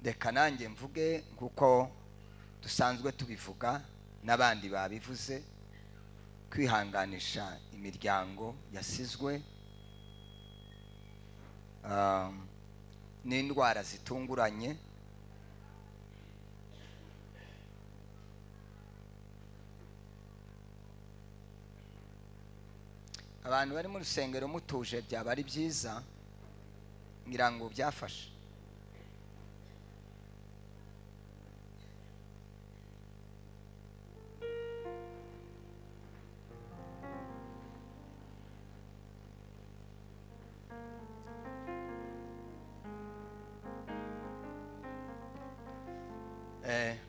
reka nanjye mvuge kuko dusanzwe tubivuga n'abandi babivuze, kwihanganisha imiryango yasizwe n'indwara zitunguranye. Abantu bari mu rusengero mutuje byaba ari byiza, ngira ngo byafashe.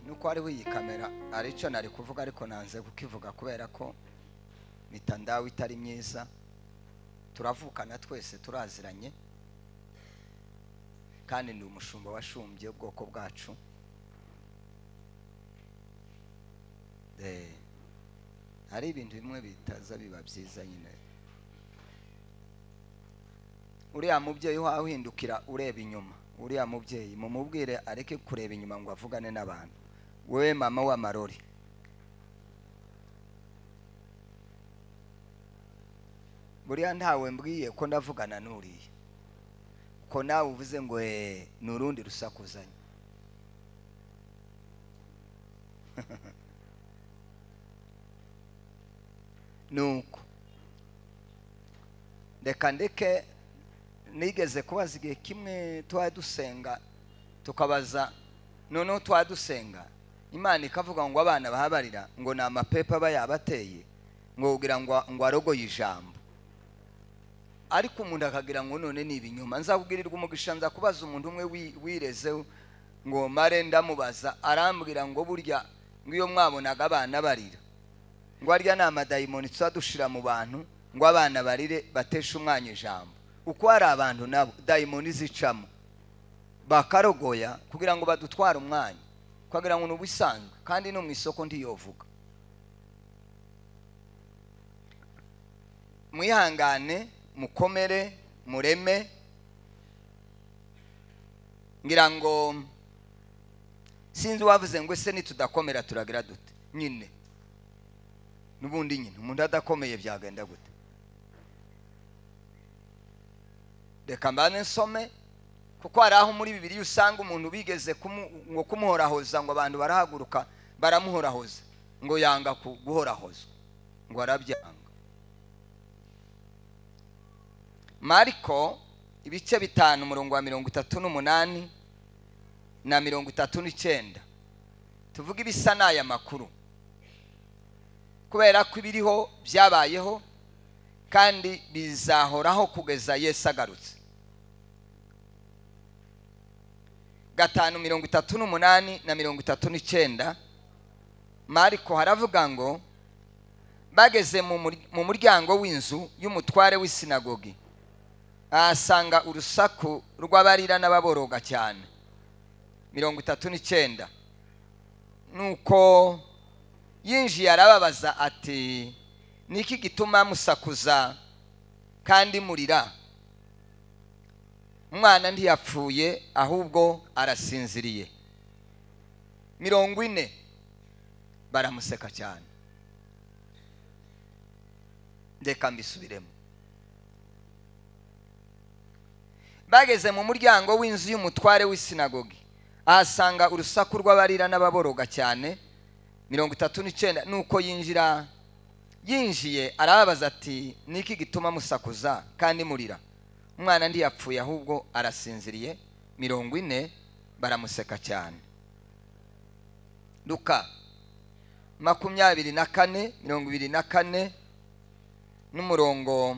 Nuko hariho iyi kamera aricyo nari kuvuga, ariko nanze kukivuga kubera ko mitandao itari myiza. Turavukana twese, turaziranye, kandi ndi umushumba washumbye ubwoko bwacu. Hari ibintu bimwe bitaza biba byiza nyine. Uriya mubyeyi wawe uhindukira ureba inyuma, uriya mubyeyi mumubwire areke kureba inyuma ngo avugane n'abantu. Wewe mama wa Marori, buriya ntawe mbwiye ko ndavugana n'uriye, ko nawe uvuze ngo n'urundi rusakuzanye. Nuko reka ndeke, nigeze kubaza igihe kimwe twari dusenga, tukabaza noneho twari dusenga, Imana ikavuga ngo abana bahabarira ngo ni amapepa aba yabateye, ngo ugira ngo arogoye ijambo. Ariko umuntu akagira ngo none ni ibinyoma. Nzabwirirwa umugisha, nza kubaza umuntu umwe wireze ngo mare, ndamubaza arambwira ngo burya ngo iyo mwabonaga abana barira ngo arya ni amadayimoni tuzadushira mu bantu ngo abana barire batesha umwanya ijambo. Uko hari abantu nabo dayimoni zicamo bakarogoya kugira ngo badutware umwanya, kugira ngo nubisanzwe kandi no mu isoko ndiyovuga. Mwihangane, mukomere, mureme. Ngira ngo sinzi wavuze ngo ese nitudakomera turagira dute nyine. Nubundi nyine umuntu adakomeye byagenda gute? Reka mbane nsome, kuko hari aho muri Bibiliya usanga umuntu bigeze ngo kumuhorahoza, ngo abantu barahaguruka baramuhorahoza, ngo yanga guhorahozwa, ngo arabyanga. Mariko ibice 5 umurongo wa 38 na 39. Tuvuga ibisa n'aya makuru kubera ko ibiriho byabayeho kandi bizahoraho kugeza Yesu agarutse. 5:38 na 39. Mariko haravuga ngo bageze mu muryango w'inzu y'umutware w'isinagogi, asanga urusaku rw'abarira n'ababoroga cyane. 39. Nuko yinjiye arababaza ati, niki gituma musakuza kandi murira? Umwana ntiyapfuye ahubwo arasinziriye. 40. Baramuseka cyane. Ndeka mbisubiremo. Bageze mu muryango w'inzu y'umutware w'isinagogi, ahasanga urusaku rw'abarira n'ababoroga cyane. 39. Nuko yinjiye arababaza ati, niki gituma musakuza kandi murira? Umwana ntiyapfuye ahubwo arasinziriye. 40. Baramuseka cyane. Luka 24, 24 n'umurongo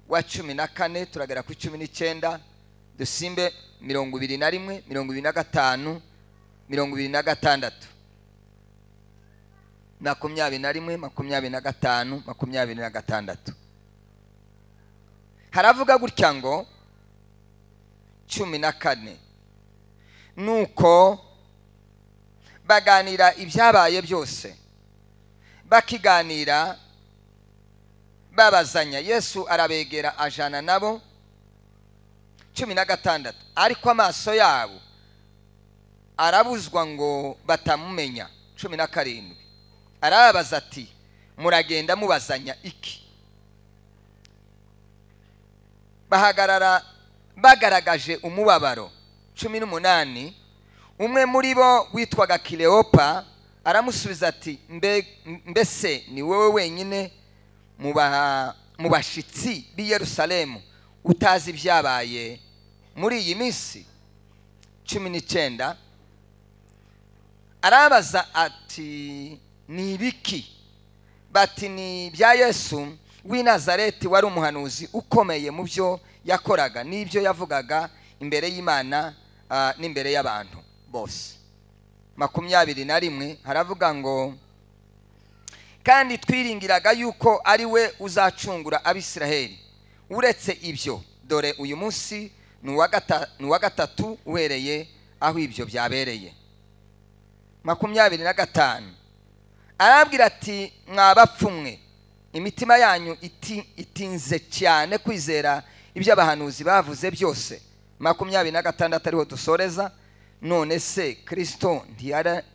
wa 14 turagera ku 19. Dusimbe 21, 25, 26. 21, 25, 26. Haravuga gutya ngo 14. Nuko baganira ibyabaye byose, bakiganira babazanya, Yesu arabegera ajana nabo. 16. Ariko amaso yabo arabuzwa ngo batamumenya. 17 arabaza ati muragenda mubazanya iki? Bahagarara bagaragaje umubabaro. 18 umwe muri bo witwaga Kileopa aramusubiza ati mbese ni wowe wenyine mu bashitsi b'i Yerusalemu utazi ibyabaye muri iyi minsi? 19 arabaza ati ni ibiki? Bati ni bya Yesu w'i Nazareti wari umuhanuzi ukomeye mu byo yakoraga n'ibyo yavugaga imbere y'Imana n'imbere y'abantu bose. 21 haravuga ngo kandi twiringiraga yuko ari we uzacungura Abisiraheli. Uretse ibyo dore uyu munsi ni uwa gatatu uhereye aho ibyo byabereye. 25 arabwira ati mwabapfumwe, imitima yanyu itinze cyane kwizera ibyo abahanuzi bavuze byose. 26 ariho dusoreza. None se Kristo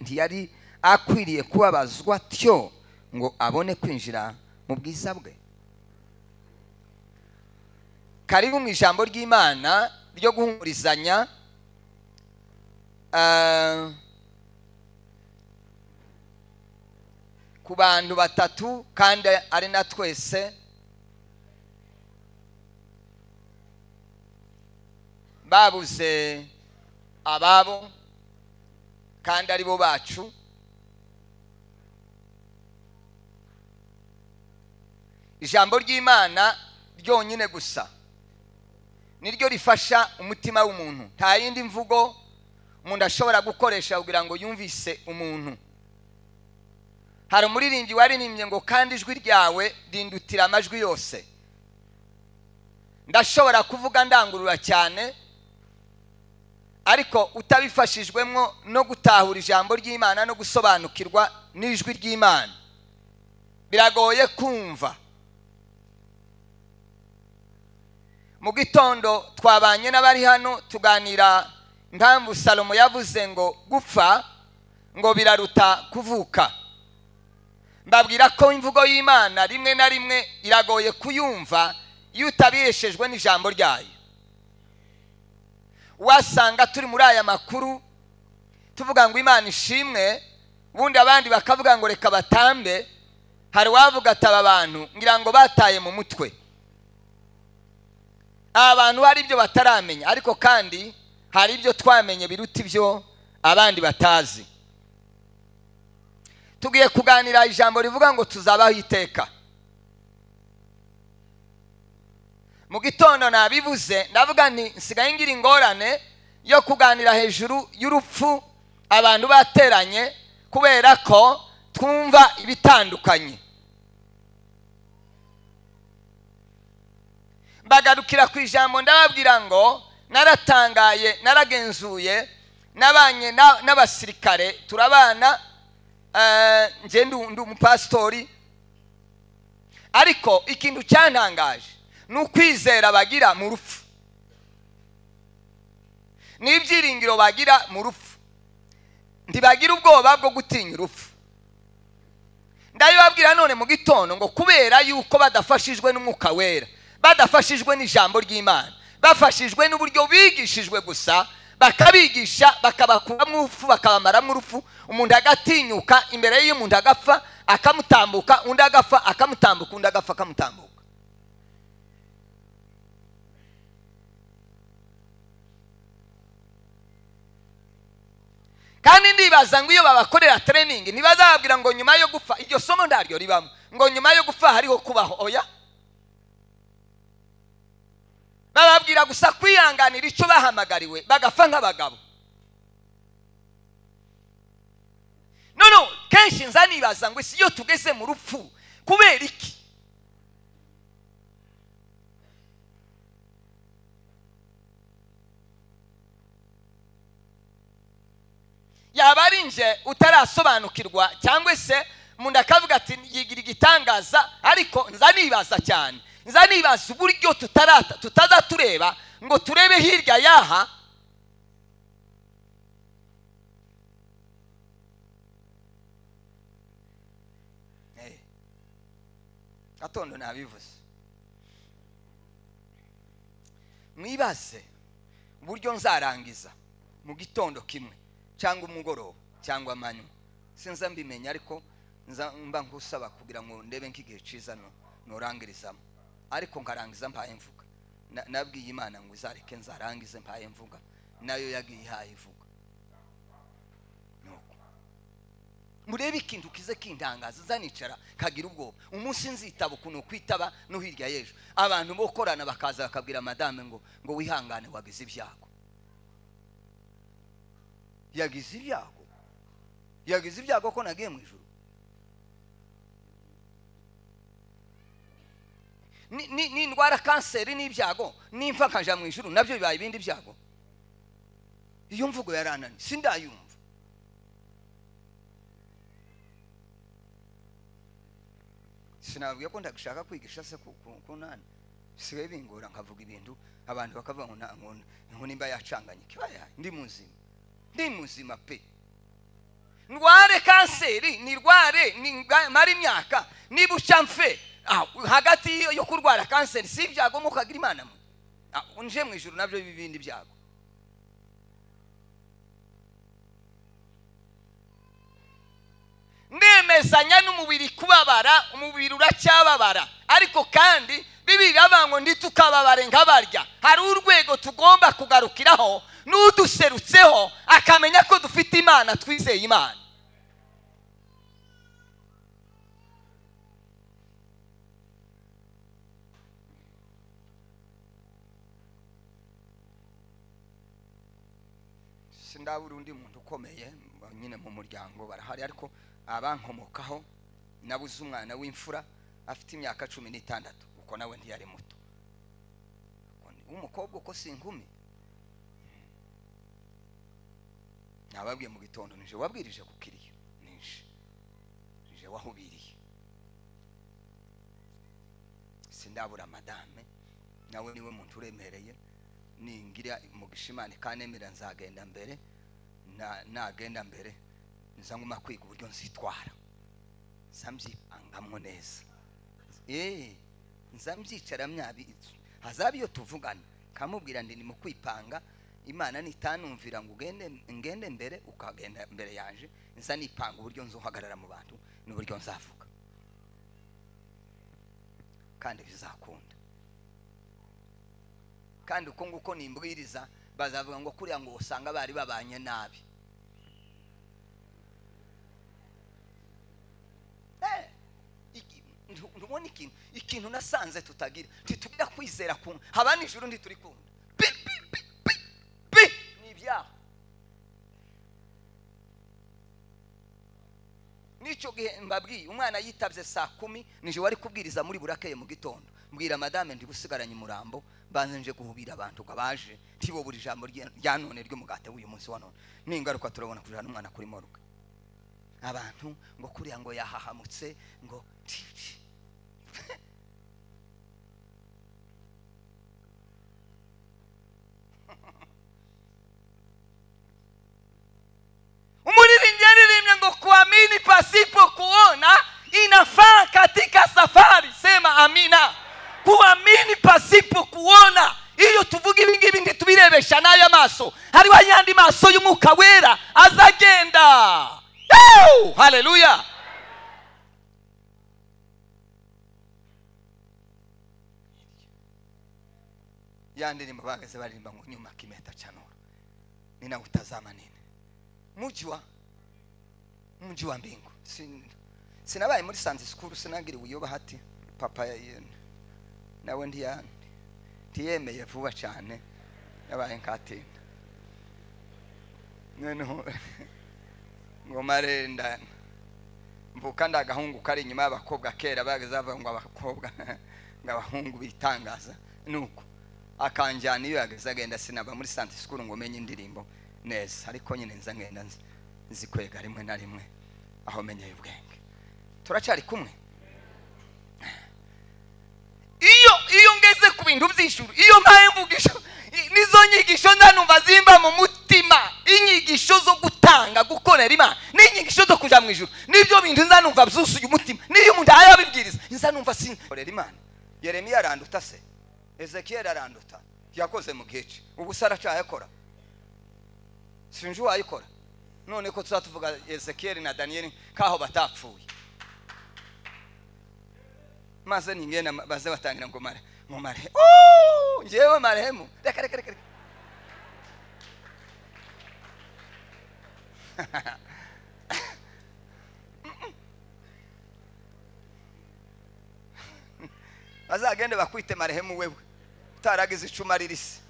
ntiyari akwiriye kubabazwa atyo ngo abone kwinjira mu bwiza bwe? Karibu mu ijambo ry'Imana ryo guhumurizanya ku bantu batatu kandi ari na twese babuze ababo kandi ari bo bacu. Ijambo ry'Imana ryonyine gusa niryo rifasha umutima w'umuntu. Nta yindi mvugo umuntu ashobora gukoresha kugira ngo yumvise umuntu. Hari umuririmbyi waririmbye ngo kandi ijwi ryawe rindutira amajwi yose. Ndashobora kuvuga ndangurura cyane, ariko utabifashijwemo no gutahura ijambo ry'Imana no gusobanukirwa n'ijwi ry'Imana biragoye kumva. Mu gitondo twabanye n'abari hano tuganira impamvu Salomo yavuze ngo gupfa ngo biraruta kuvuka. Mbabwira ko imvugo y'Imana rimwe na rimwe iragoye kuyumva iyo utabiheshejwe n'ijambo ryayo. Wasanga turi muri aya makuru tuvuga ngo Imana ishimwe, ubundi abandi bakavuga ngo reka batambe. Hari wavuga ati aba bantu ngira ngo bataye mu mutwe. Abantu hari ibyo bataramenya, ariko kandi hari ibyo twamenye biruta ibyo abandi batazi. Tugiye kuganira ijambo rivuga ngo tuzabaho iteka. Mu gitondo nabivuze ndavuga nti nsigaye ngira ingorane yo kuganira hejuru y'urupfu abantu bateranye kubera ko twumva ibitandukanye. Bagarukira ku ijambo ndababwira ngo naratangaye, naragenzuye, nabanye n'abasirikare turabana, nje ndi umupastori, ariko ikintu cyantangaje n'ukwizera bagira mu rupfu n'ibyiringiro bagira mu rupfu. Ntibagira ubwoba bwo gutinya urupfu. Ndabibabwira none mu gitondo ngo kubera yuko badafashijwe n'Umwuka Wera, badafashijwe n'ijambo ry'Imana, bafashijwe n'uburyo bigishijwe gusa, bakabigisha bakabakuramo urupfu bakabamaramo urupfu, umuntu agatinyuka imbere y'umuntu agapfa akamutambuka, undi agapfa akamutambuka, undi agapfa akamutambuka. Kandi ndibaza ngo iyo babakorera training ntibazababwira ngo nyuma yo gupfa, iryo somo ndaryo ribamo, ngo nyuma yo gupfa hariho kubaho. Oya, bababwira gusa kwihanganira icyo bahamagariwe bagapfa nk'abagabo. No, kenshi nza nibaza ngo isi iyo tugeze mu rupfu kubera iki? Yaba ari nje utarasobanukirwa cyangwa se umuntu akavuga ati yigira igitangaza, ariko nza nibaza cyane, nza nibaza uburyo tutaza tureba ngo turebe hirya yaha gatondo nabivuze. Mwibaze uburyo nzarangiza mu gitondo kimwe cyangwa umugoroba cyangwa amanywa, sinza mbimenya, ariko mba nkusaba kugira ngo ndebe nk'igihe ciza norangirizamo, ariko nkarangiza mpaye mvuga. Nabwiye Imana ngo izareke nzarangize mpaye mvuga, nayo yagiye ihaye ivuga. Nuko murebe ikintu kize kindangaza, zanicara kagira ubwoba. Umunsi nzitaba kuno kwitaba no hirya yejo, abantu bokorana bakaza bakabwira madame ngo wihangane wagize ibyago. Yagize ibyago? Yagize ibyago ko nagiye mu ijuru? Ni ndwara kanseri n'ibyago, nimfa kaja mu ijuru nabyo bibaye ibindi byago? Iyo mvugo yaranani sindayumva. Sinabwiye ko ndagishaka kwigisha se kunani, sigaye bingora nkavuga ibintu abantu bakavuga ngo nimba yacanganye. Kibaya ndi muzima pe. Ndware kanseri ni rware ni mari imyaka niba ucamfe hagati yo kurwara kanseri si ibyago mukagira Imana mwe unje mu ijuru nabyo bibindi byago. Ndemezanya n'umubiri kubabara, umubiri uracyababara, ariko kandi Bibiri avango nditukababare nkabarya. Hari urwego tugomba kugarukiraho n'uduserutseho akamenya ko dufite Imana, twizeye Imana. Sindabura undi muntu ukomeye nyine mu muryango barahari, ariko abankomokaho nabuze umwana w'imfura afite imyaka 16, uko nawe ntiyari muto. Umukobwa uko sinkumi. Nababwiye mu gitondo nije wabwirije kukiriyo, nije wahubiriye. Sindabura madame nawe niwe muntu uremereye, ningira mu gishimane kanemera nzagenda mbere, nagenda mbere nzanguma kwiga uburyo nzitwara, nzamyipangamwo neza. Nzamyicara myabizu hazabiyo tuvugana kamubwira ndi mu kwipanga. Imana nitanumvira ngo ngende mbere ukagenda mbere yanje, nza nipanga uburyo nzohagarara mu bantu n'uburyo nzavuga, kandi bizakunda. Kandi uko nguko nimbwiriza bazavuga ngo kuriya ngo usanga bari babanye nabi. Ndubona ikintu nasanze tutagira, ntitugira kwizera kumwe. Habana ijuru ntituri kunda nibyaho. Nico gihe mbabwiye umwana yitavye saa 10 nije wari kubwiriza muri burakeye mu gitondo, mbwira madame ndi gusigaranye umurambo, banze nje guhubira abantu gabaje tibo buri jambo rya none ryo mugate w'uyu munsi wa none. Ningaruka turabona kujana umwana kuri moruka, abantu ngo kuriya ngo yahahamutse ngo umuririmbyi ngo kuamini pasipo kuona inafaa katika safari. Sema amina. Kuamini pasipo kuona, iyo tuvuga ibingibi ndi tubirebesha nayo amaso, hari wanyandi maso y'umwuka wera azagenda. Haleluya. Yandi mbagaze barimba ngo nyuma kimeta chanoro ninautazama nini mji wa mbingu. Sinabaye muri Sunday school, sinagira ubuyoba hati papa nawe ntiyemeye vuba cyane, yabaye nkatinda noneho ngo marenda mvuka ndagahungu kari inyuma y'abakobwa kera bagezava ngo abakobwa ngabahungu bitangaza, nuko akanjana iyo yageze agenda. Sinaba muri Sunday school ngo menye indirimbo neza, ariko nyine nza ngenda nzikwega rimwe na rimwe aho menye ubwenge. Turacari kumwe. Iyo ngeze ku bintu by'ishuru, iyo mpaye mvugisho nizo nyigisho ndanumva zimba mu mutima, inyigisho zo gutanga gukorera Imana, n'inyigisho imbuto kuja mu ijuru. Nibyo bintu nza numva byusuye umutima. Niyo umuntu ayabibwiriza nza numva sinkorera Imana. Yeremiya aranduta se, Ezekiel aranduta, yakoze mu gice ubu sara cyayakora sinju wayikora. None ko tuzatuvuga Ezekiel na Daniel kaho batapfuye, maze ningena baze batangira ngo mare njewe marehemu reka azagende bakwite marehemu wewe utaragize icuma ririsi.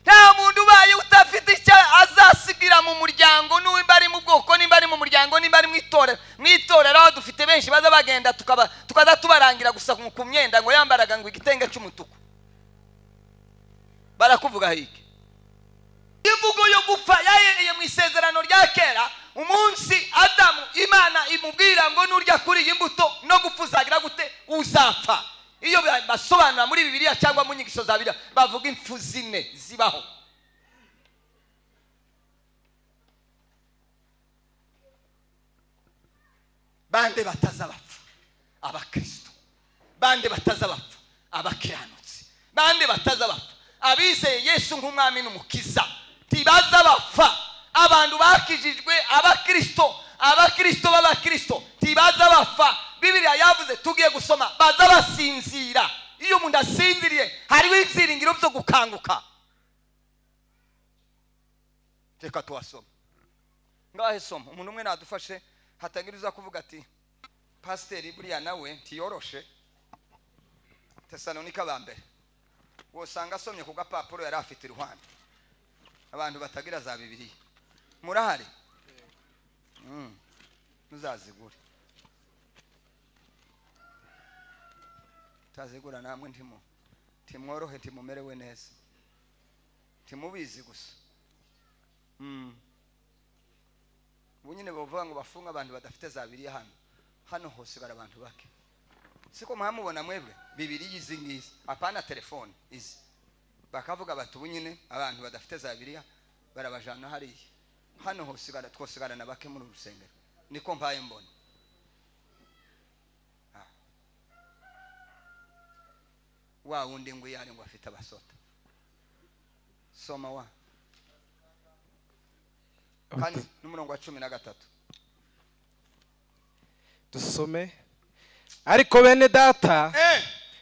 Nta muntu ubaye utafite icyo azasigira mu muryango, n'uwimba ari mu bwoko, nimba ari mu muryango, nimba ari mwitorero aho dufite benshi baza bagenda tukaza tubarangira gusa ku myenda ngo yambaraga ngo igitenge cy'umutuku. Barakuvuga hiki imvugo yo gupfa yahereye mu isezerano rya kera, umunsi Adamu Imana imubwira ngo nurya kuri iyi mbuto no gupfuzagira gute uzapfa. Iyo basobanura muri Bibiliya cyangwa mu nyigisho za Bibiliya bavuga impfu zine zibaho. Bande batazabapfa abakristo, bande batazabapfa abakiranutsi, bande batazabapfa abizeye Yesu nk'umwami n'umukiza. Tibaza bapfa abantu bakijijwe abakristo b'abakristo tibaza bapfa. Bibiliya yavuze tugiye gusoma baza basinzira. Iyo umuntu asinziriye hariho ibyiringiro byo gukanguka. Reka tuwasoma ngahe soma. Umuntu umwe nadufashe hatangiriza kuvuga ati pasiteri buriya nawe tiyoroshe. Tesalonika bambere wosanga asomye ku gapapuro yari afite iruhande. Abantu batagira za Bibiliya murahari muzazigure tazigura namwe timworohe timumerewe neza timubizi gusa. Bunyine bavuga ngo bafunga abantu badafite za Bibiliya hano hose gara abantu bake. Siko muhamubona mwebwe Bibiliya izi ngizi apana telefone izi bakavuga bati bunyine abantu badafite za Bibiliya barabajana hariya. Hano hose gara twosigara na bake muri urusengero niko mpaye mbona. Wa wundi ngo yari ngo afite abasota soma wa kandi n'umurongo wa 13 dusome. Ariko bene data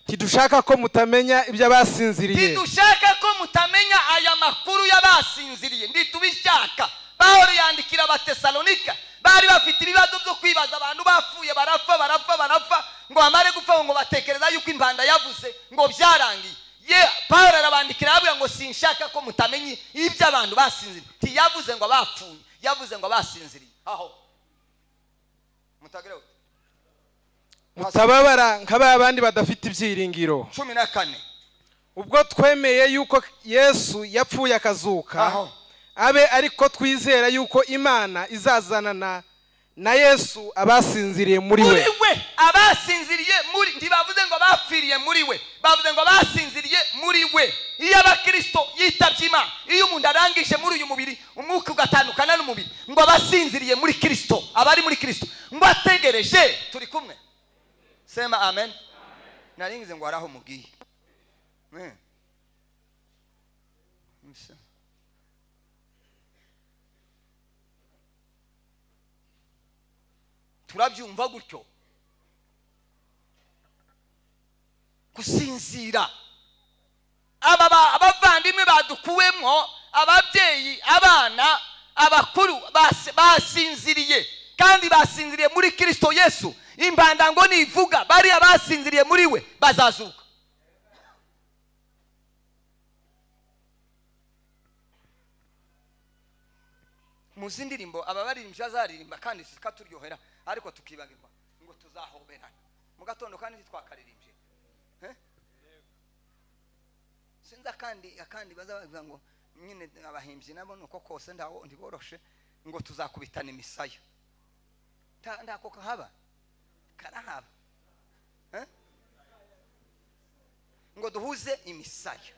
tidushaka ko mutamenya ibyo abasinziriye, tidushaka ko mutamenya aya makuru y'abasinziriye. Nditubishaka Pawulo yandikira Abatesalonika bari bafite ibibazo byo kwibaza. Abantu bapfuye barapfa ngo amare gupfa ngo batekereza yuko impanda yavuze ngo byarangiye. Pawulo arabandikira avuga ngo sinshaka ko mutamenya ibyo abantu basinziriye. Tiyavuze ngo bapfuye, yavuze ngo basinziriye. Aho mutagire mutababara nk'abandi badafite ibyiringiro. 14 ubwo twemeye yuko Yesu yapfuye akazuka, abe ariko twizera yuko Imana izazanana na Yesu abasinziriye muri we. Abasinziriye muri ntibavuze ngo bapfiriye muri we, bavuze ngo basinziriye muri we. Iyo abakristo yitabye Imana, iyo umuntu arangije muri uyu mubiri umwuka ugatandukana n'umubiri, ngo abasinziriye muri Kristo, abari muri Kristo ngo ategereje. Turi kumwe? Sema amen. Naringize ngo araho mugiye. Turabyumva gutyo gusinzira. Abavandimwe badukuwemo, ababyeyi, abana, abakuru basinziriye, kandi basinziriye muri Kristo Yesu. Impanda ngo nivuga bari abasinziriye muri we bazazuka. Muzindirimbo ababaririmbyi azaririmba kandi sikaturyohera, ariko tukibagirwa ngo tuzahoberana mu gatondo kandi twakaririmbye. Sinza kandi bazavuga ngo nyine abahimbyi nabo nuko kose ndaho ndiboroshe ngo tuzakubitana imisaya. Ndako kahaba karahaba ngo duhuze imisaya.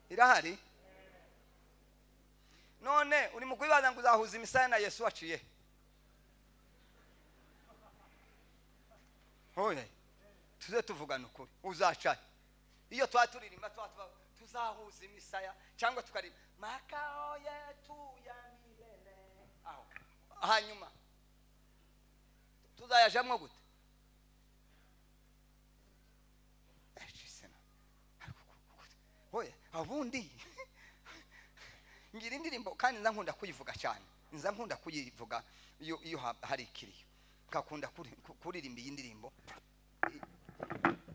irahari. None uri mu kwibaza ngo uzahuza imisaya na Yesu waciye. Oye, tuze tuvugana ukuri, uzaca. Iyo twaturirimba tuzahuza imisaya cyangwa tukaririmba makao yetu ya milele. Aho. Hanyuma tuzayajamwe gute? Oye, abundi ngira indirimbo kandi nza nkunda kuyivuga cyane. Nza nkunda kuyivuga iyo hari ikiriyo. Kakunda kuririmba iyi ndirimbo.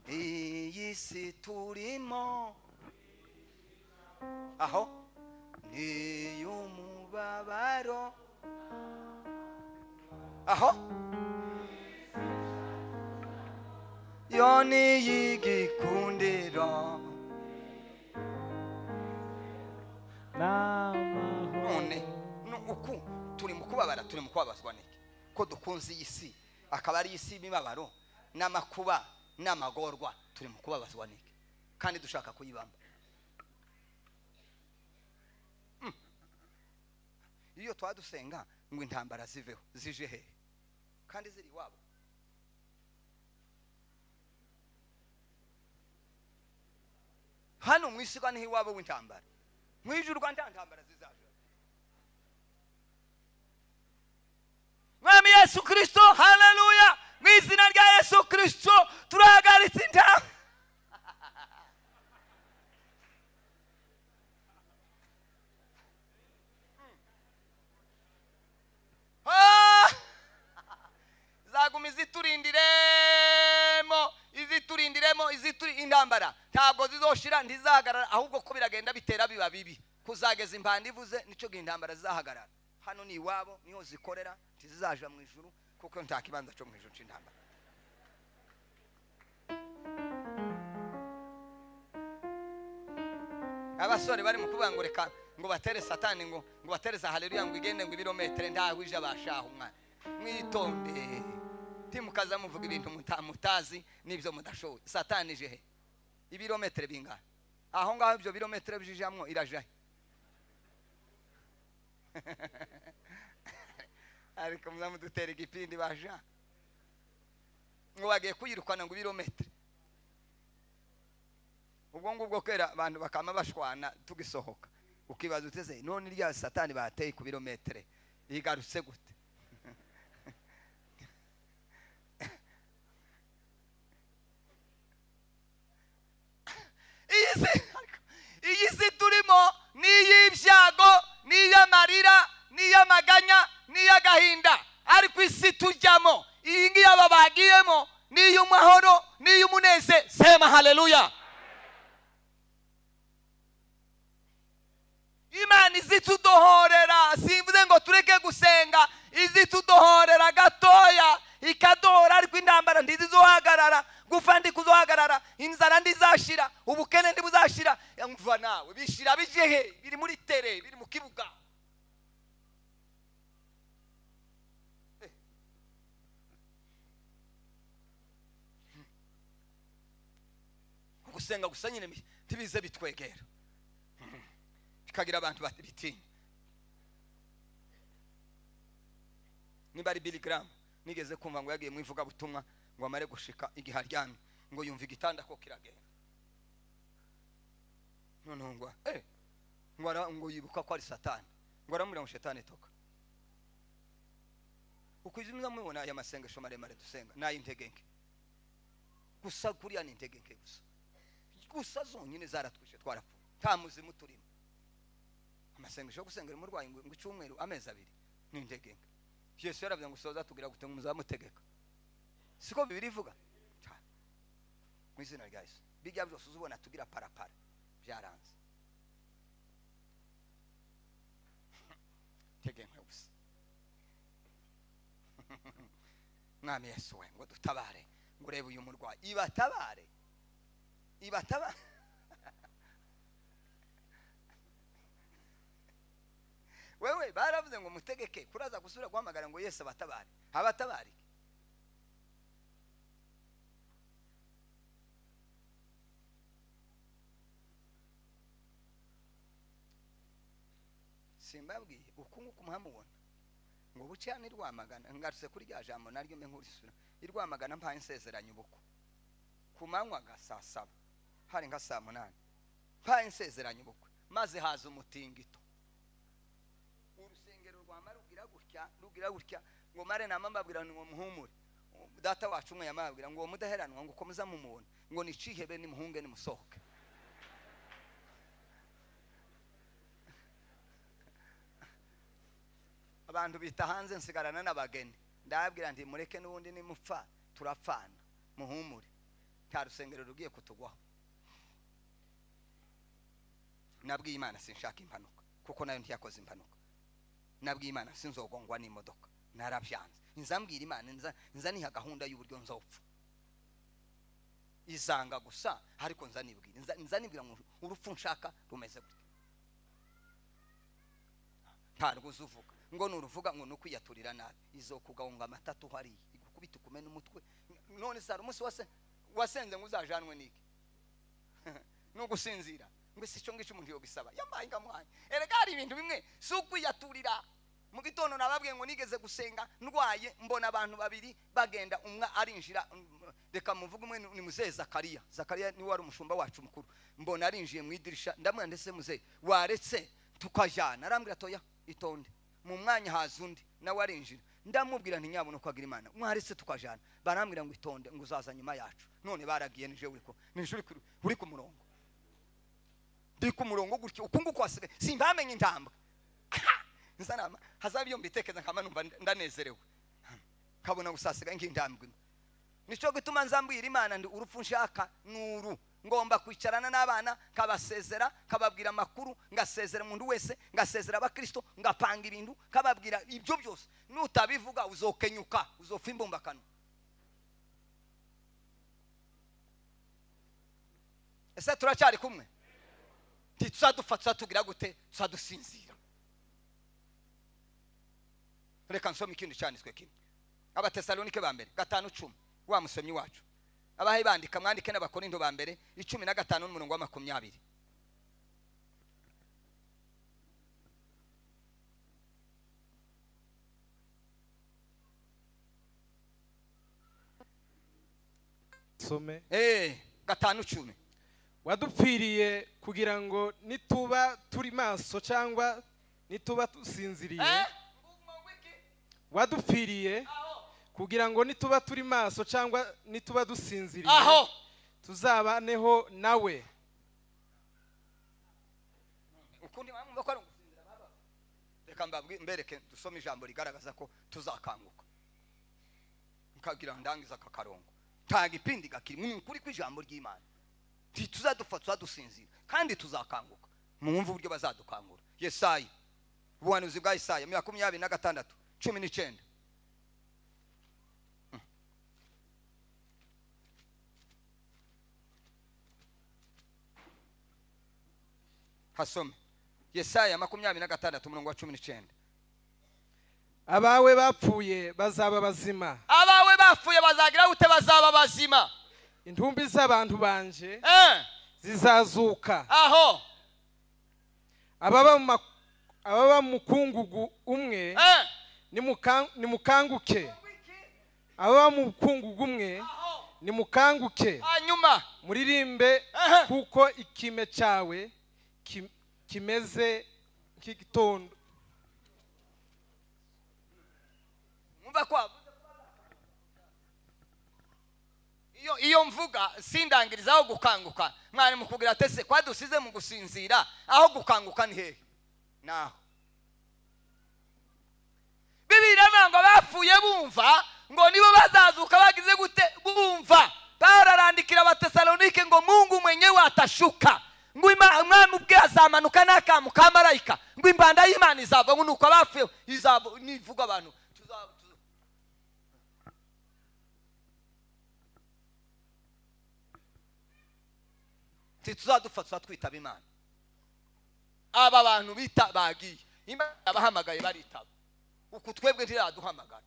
Iyi si turimo aho ni umubabaro aho yoni yigikundiro none uku turi mu kubabara, turi mu kubabazwa niki ko dukunze iyi si akaba ari isi imibabaro n'amakuba n'amagorwa, turi mu kubabazwa niki kandi dushaka kuyibamba. Iyo twadusenga ngo intambara ziveho zije he kandi ziri wabo. Hano mwisiga niho iwabo w'intambara, mwijuru Rwanda ntambara zizaje. Mwami Yesu Kristo, haleluya, mu izina rya Yesu Kristo turahagaritse intambara. Zaguma iziturindiremo intambara ntabwo zizoshira, ntizahagarara, ahubwo ko biragenda bitera biba bibi kuzageza impanda ivuze nico intambara zizahagarara. Hano ni iwabo niho zikorera, ntizizaja mu ijuru kuko nta kibanza cyo mu ijuru c'intambara. Abasore bari mu kuvuga ngo reka ngo batere Satani ngo batereza haleluya ngo igende ngo ibirometero ndahwije abashaho umwana. Mwitonde timukaza muvuga ibintu mutazi nibyo mudashoboye. Satani je he ibirometero bingahe? Aho ngaho ibyo birometero bijijamwo iraje. Ariko muzamudutera igipindi baja ngo bagiye kuyirukana ngo ibirometero. Ubwo ngubwo kera abantu bakama bashwana tugisohoka, ukibaza uteze none irya Satani bateye ku birometero igarutse gute? Iyi si turimo ni y'ibyago, ni y'amarira, ni y'amaganya, ni y'agahinda. Ariko isi tujyamo iyi ngiyi aba bagiyemo ni y'umahoro, ni y'umuneze. Sema haleluya. Imana izitudohorera, simvuze ngo tureke gusenga, izitudohorera gatoya ikadohora, ariko intambara ntizizohagarara, gufa ndi kuzohagarara, inzara ndizashira, ubukene ndibuzashira. Yumva nawe bishira bijehe, biri muri tere, biri mu kibuga. Gusenga gusa nyine ntibize bitwegera, bikagira abantu batibitinya. Niba ari Billy Graham nigeze kumva ngo yagiye mu ivuga butumwa ngo amare gushika igihe aryamye ngo yumva igitanda ko kiragenda. None ngo yibuka ko ari Satani, ngo aramurira ngo Shetani toka. Ukwizimuza mubona aya masengesho maremare dusenga nayo integenke gusa, kuriya ni integenke gusa zonyine zaratwishe twarapfuye, nta muzimu turimo. Amasengesho yo gusengera umurwayi ngo icyumweru amezi 2 ni integenke. Yesu yaravuze ngo soza tugira gute ngo muzamutegeka, siko Bibiliya ivuga? Mu izina rya Yesu bijya byose uzubona tugira parapara byaranze. Tegenke gusa. Mwami Yesu we ngo dutabare, ngo urebe uyu murwayi, ibatabare. Wewe baravuze ngo mutegeke, kuraza gusubira guhamagara ngo Yesu abatabare. Abatabare simbabwiye uku nguku muhamubona ngo bucyane Rwamagana ngarutse kuri rya jambo naryo mbe nkurisura Rwamagana mpaye insezeranye ubuko kumanywa ga saa 7 hari nka saa 8 mpaye insezeranye ubuko maze haza umutingito urusengero rwamara rugira gutya ngo mare namambabwira ngo muhumure data wacu umwe yamabwira ngo mudaheranwa ngo komeza mumubona ngo nicihebe ni muhunge ni musohoke abantu bita hanze nsigarana n'abageni ndabwira nti mureke n'ubundi ni mupfa turapfana muhumure nta rusengero rugiye kutugwaho nabwiye Imana sinshaka impanuka kuko nayo ntiyakoze impanuka nabwiye Imana sinzogongwa n'imodoka narabyanze nzambwira Imana nza niha gahunda y'uburyo nzopfa izanga gusa ariko nzanibwira ngo urupfu nshaka rumeze gute ntarwo uzuvuga ngo nuruvuga ngo nukwiyaturira nabi izokugahunga amatatu hari igukubita kumena umutwe none sara umunsi wasenze ngo uzajanwe niki no gusinzira ngo sico ngico umuntu yogisaba yambaye ngamwanya erega hari ibintu bimwe sukwiyaturira mu gitondo nababwiye ngo nigeze gusenga ndwaye mbona abantu babiri bagenda umwe arinjira reka muvuga umwe ni Muzee Zakariya ni wari umushumba wacu mukuru mbona arinjiye mu idirisha ndamwe ndetse Muzee waretse tukajana arambwira toya itonde mu mwanya hazundi nawe arinjira ndamubwira nti nyabona ko agira Imana mwaretse tukajana barambwira ngo itonde ngo uzaza nyuma yacu none baragiye nije uri ku murongo ndi ku murongo gutyo ukungu kwasibe simbamenye intambwe nzanama hazabiyo mbitekeza nkama numva ndanezerewe kabona gusasiga nk'intambwe nico gituma nzambwira Imana ndi urupfu nshaka nuru ngomba kwicarana n'abana kabasezera kababwira amakuru ngasezera umuntu wese ngasezera abakristo ngapanga ibintu kababwira ibyo byose nutabivuga uzokenyuka uzopfa imbumbakano ese turacyari kumwe tuzadufata tugira gute tuzadusinzira reka nsome ikindi cyanditswe kimwe Abatesalonike ba mbere 5:10 wa musomyi wacu abahe bandika mwandike n'Abakorinto ba mbere 15 n'umurongo wa 20 some 5:10 wadupfiriye kugira ngo nituba turi maso cyangwa nituba tusinziriye wadupfiriye kugira ngo nituba turi maso cyangwa nituba dusinziriye tuzabaneho nawe ukundi mwamva ko gusinzira baba reka mbereke dusome ijambo rigaragaza ko tuzakanguka nkagira ndangiza akakarongo tanga ipindi gakiri kuri kwijambo ry'Imana tuzadufata dusinzira kandi tuzakanguka mwumva uburyo bazadukangura Yesaya ubuhanuzi bwa Yesaya 26:19 hasome Yesaya 26:19 abawe bapfuye bazaba bazima abawe bapfuye bazagira gute bazaba bazima intumbi z'abantu banje zizazuka ababa mukungugu umwe nimukanguke ababa mukungugu umwe nimukanguke hanyuma muririmbe kuko ikime cyawe kimeze nk'igitondo mwumva kwa iyo mvuga sindangiriza aho gukanguka mwari mukubwira atese kwa dusize mu gusinzira aho gukanguka ni hehe naho Bibiliya ngo bapfuye bumva ngo nibo bazazuka bagize gute bumva Paulo arandikira Abatesalonike ngo Mungu mwenyewe atashuka ngo umwami ubwe azamanuka n'akamu ka marayika ngo imbanda y'Imana izava ngo nuko abapfuye izava nivuga abantu tuzadufata twitaba Imana aba bantu bita bagiye Imana abahamagaye baritaba uku twebwe ntiraduhamagara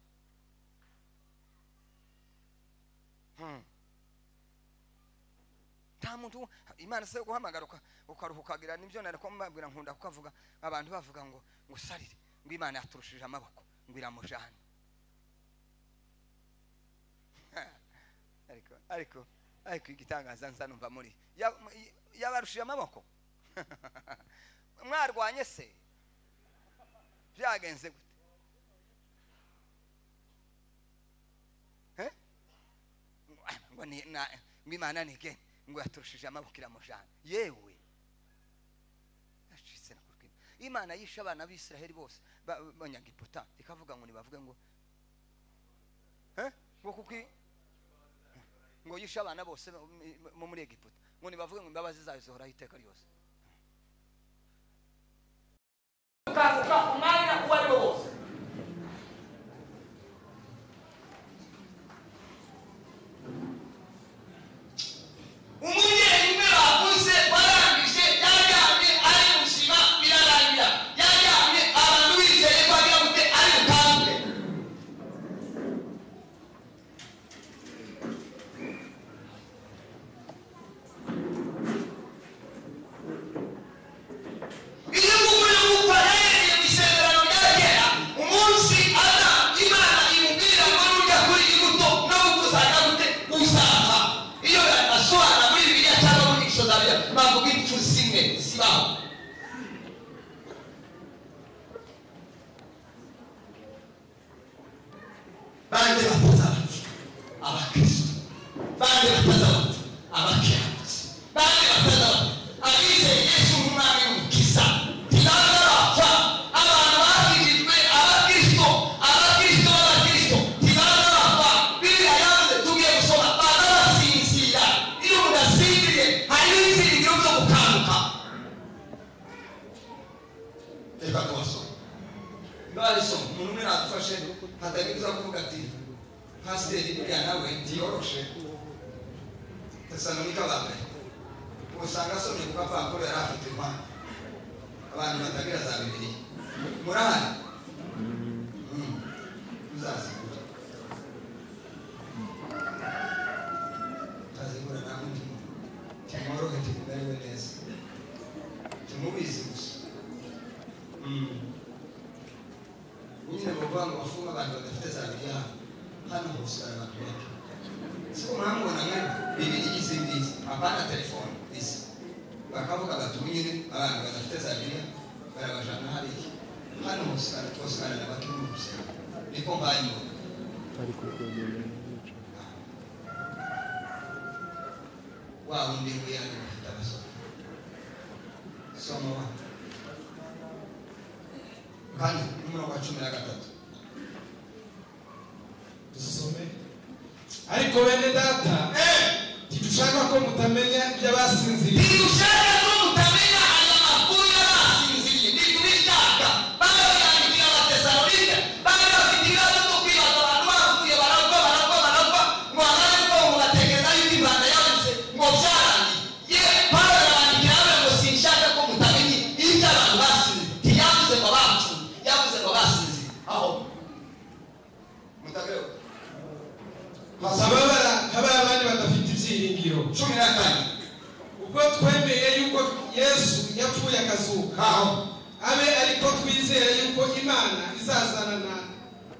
nta muntu Imana se guhamagara ukaruhukagira nibyo nariko mbabwira nkunda kukavuga abantu bavuga ngo ngusarire ngo Imana yaturushije amaboko ngo iramujana ariko igitangaza nza numva muri yabarushije amaboko mwarwanye se byagenze gute ngo Imana nige ngo yaturushije amaboko iramujana yewe yashitse nakurwima Imana yisha abana b'Isiraheli bose banyagiputa ikavuga ngo nibavuge ngo ngo kuki ngo yisha abana bose mu muri Egiputa ngo nibavuge ngo imbabazi zayo zihoraho iteka ryose ukavuga umwanya uwo ari wo wose umubyeyi umwe bavuze barangije yajyanye ari muzima birarangira yajyanye abantu bizeye ko agira gute ari bukanguke iyo umuntu yumva yahereye mu isezerano rya kera umunsi ada Imana imubwira ngo nujya kuri imbuto no kuzajya gute uzaha iyo asobanura muri Bibiliya cyangwa muri Bibiliya bavuga impfu zimwe zibaho bande batazapfa abakristo bande batazapfa abakiranutsi bande batazapfa abizeye Yesu nk'umwami n'umukiza ntibazapfa abantu bakijijwe abakristo ntibazapfa Bibiliya yavuze tugiye gusoma bazasinzira iyo mudasinziriye hariho ibyiringiro byo gukanguka reka tubasome ngarisoma umuntu umwe nadufashe hatagiza kuvuga ati pasiteri buriya nawe ntiyoroshe Tesalonika bambere usanga asomye ku gapapuro yari afite impano abantu batagira za Bibiliya murahari uzazigura utazigura nta mundi timworohe timumerewe neza timubizi gusa nyine bavuga ngo bafunga abantu badafite za Bibiliya hano hose hari abantu benshi siko murambona mwe Bibiliya igize nziza apana telefone isi bakavuga bati nyine abantu badafite za Bibiliya barabajana hariya hano hose hari twose hari n'abakimu gusa niko mbaye ariko wa undi uyandi bafite abasore somo kandi umurongo wa 13 dusome ariko bene data tidushaka ko mutamenya by'abasinziriye tidushaka ko mutamenya aya makuru y'abasinziriye nitubishaka barayandikira Abatesalonike barabafitira cyo kwibaza abantu bavuye baragwa ngo abari ko mubategeza yuko Imana yavuze ngo byarangiye Pawulo arabandikira ngo sinshaka ko mutamenya ibyo abantu basinziriye yavuze ngo bapfuye yavuze ngo basinziriye aho mutagero basababara abandi badafite ibyiringiro 14 ubwo twemeye yuko Yesu yapfuye akazuka abe ariko twizeye yuko Imana izazanana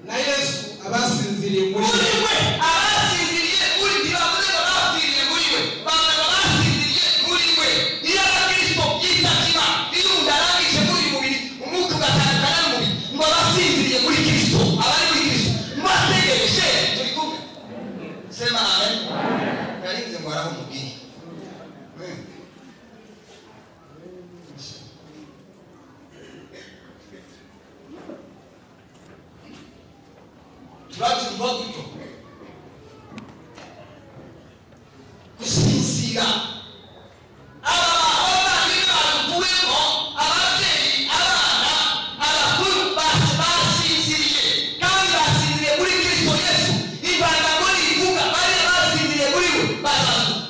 na Yesu abasinziriye muri we abasinziriye muri bibavuze ngo bapfiriye muri we basinziriye muri we iyo abakristo yitakima iyo undarangije muri mubiri umwuka ugatandukana n'umubiri ngo basinziriye muri Kristo abari muri Kristo mbategereje turi kumwe sema amen yarinze ngo araho mubiri turabyumva gutyo gusinzira ababyeyi badukuwemo ababyeyi abana abakuru basinziriye kandi basinziriye muri Kristo Yesu ibanga muri ivuga bari basinziriye muri we bazazuka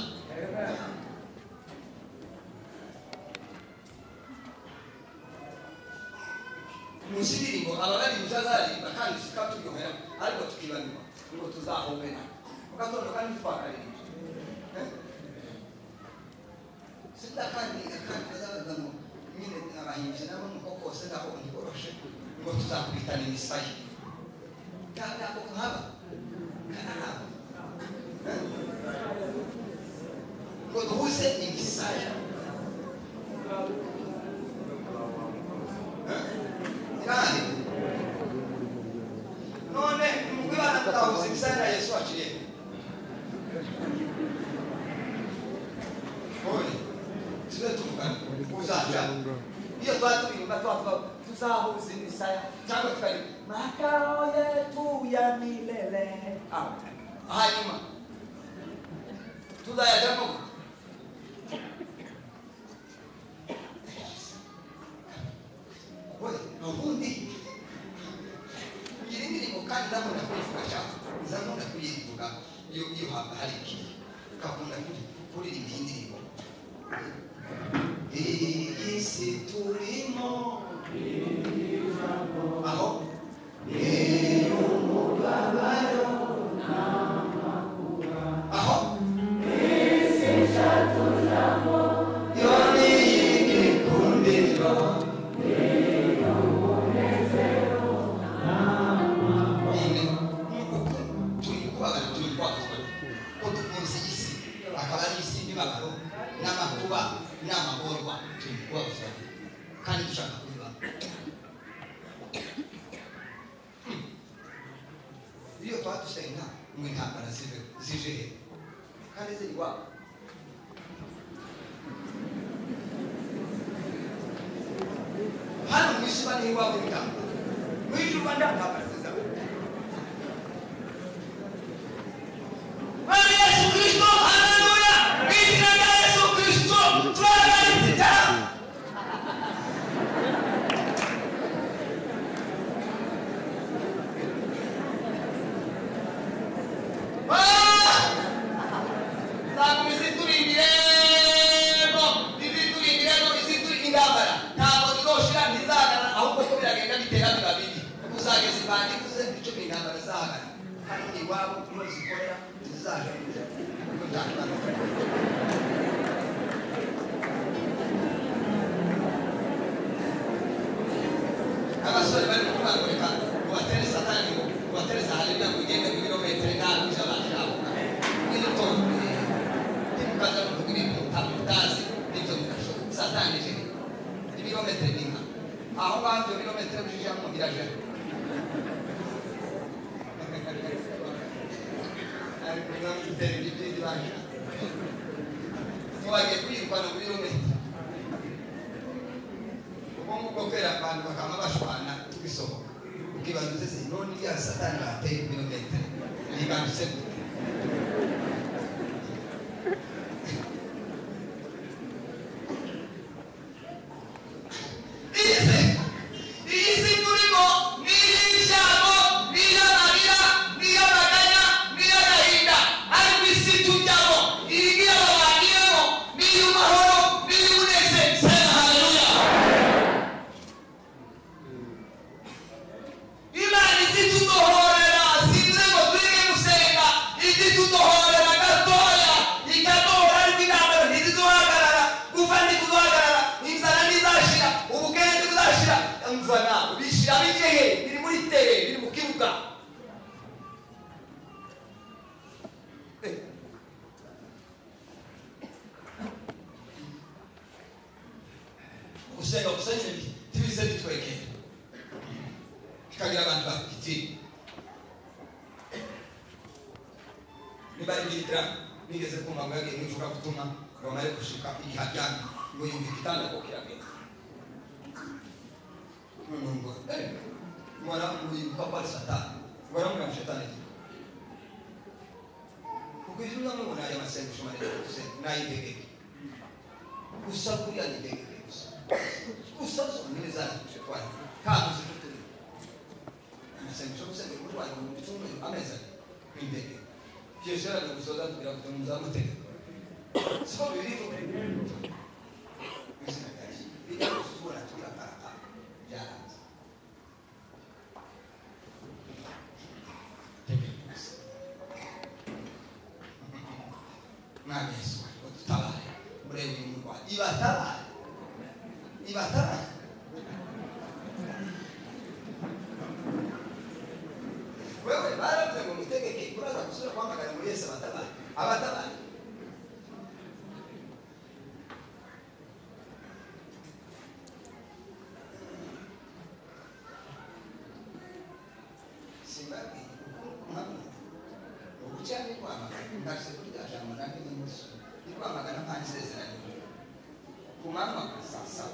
musibiri ngo ababari muzazari bakandi tukaturyohera ariko tukibanirwa ngo tuzahobera mugatondo kandi twakarira sida kandi bazabaza ngo nyine abahinzi nabo nuko kose nabo ntiboroshe ngo tuzakubitana imisaya ntabwo kuhaba kanahaba ngo duhuze imisaya kandi none umubwira tutahuze imisaya na Yesu waciye tuze tuvugana uzaja iyo twaturirimba tuzahuza imisaya cyangwa tukari makao yetu ya milele hanyuma tuzayajamo ubundi kugira indirimbo kandi ndakunda kuyivuga cyane ndakunda kuyivuga iyo hari ikintu ukakunda kuririmba indirimbo iyi si turimo aho ni umubabaro aho isi shatujamo yo ni igikundiro n'amagorwa tubikubaza kandi dushaka kubiba iyo twadusenga mu intambara zije kandi ziri iwabo hano mu isi bari iwabo intambara mu ijuru nta ntambara zizaba Yesu Kristo haleluya izina rya Yesu Kristo turabariza abasore bari kumwagurika ubatere satani ubatere haleluya kugenda ku birometero ntabwo ijabashaka n'itondo nimukaza kugira utazi n'ibyo mudashoboye satani je ibirometero n'inka aho bantu ibirometero bijamo biraje ariko ntabwo bitera ibyo baje tubagiye kwirukana mu birometero ubwo kwera abantu bakama bashwana tubisohoka ukibaza se none ya satani ateye ibirometero nigandutse usenga kusanyira tibize bitwekera kikagira abantu bakiti nibari bitra nigeze kumva ngage nifuka kutuma bamare kushika ihajana ngo yumva kitanda ko kiragenda mungu mwana muri papa satani mwana mwana shetani ukijuna mwana ya masengo shumare kuse naidege usakuri alidege usazo nilizana kushetwani kama zitutuli masengo shumse kwa mtume ameza indege kieshara na kusoda tukira kutunza mutege sio vilivyo msina kazi bila kusura tukira baraka jana na Yesu tutabare mrewe kumva ibatabare ibatabare wewe baravuze ngo mutegeke kuraza gusura kwamagana muri Yesu abatabare abatabare simbabi ukumama ubucyane kwamagana ndase kujya amanani n'umuso kwamagana ntansezerano kumama sasa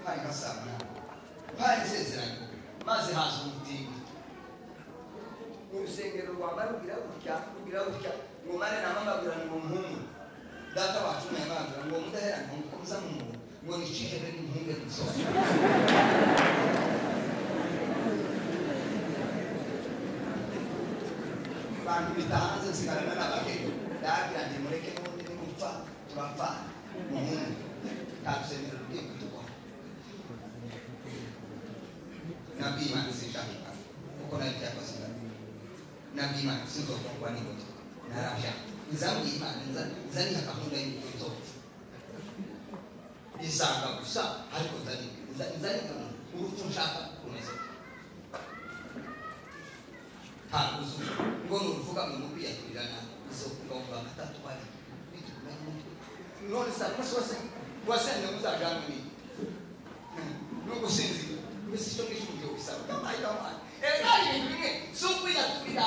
hari gasama hari sezerano maze haza umutima urusengero rwamara kugira gutya ngo mane namamagura ngo muhumu data wacu mwemagura ngo mudaherana ngo mukomeza mu ngo nicike bene muhunge gusoza bantu bitahanze nsigarana n'abageni ndagira ndi mureke n'ubundi ni gupfa turapfa muhumu ntabusengero rugiye kutugwa nabii Imana sinshaka kuko nayo byakoze nabii Imana sinzokongwa n'imoto narabya nzambi Imana nzani akahunda y'umuto isanga gusa ariko nzani urupfu nshaka kumeze ntakuzu ngo nuvuga ngo nubiyakurirana izo ngomba gatatu bari none sa masose wasende muzagamwe ni nugusinzira mbese cyo gishumbye bisaba kamaita mwana kandi ibintu bimwe sukwira tubira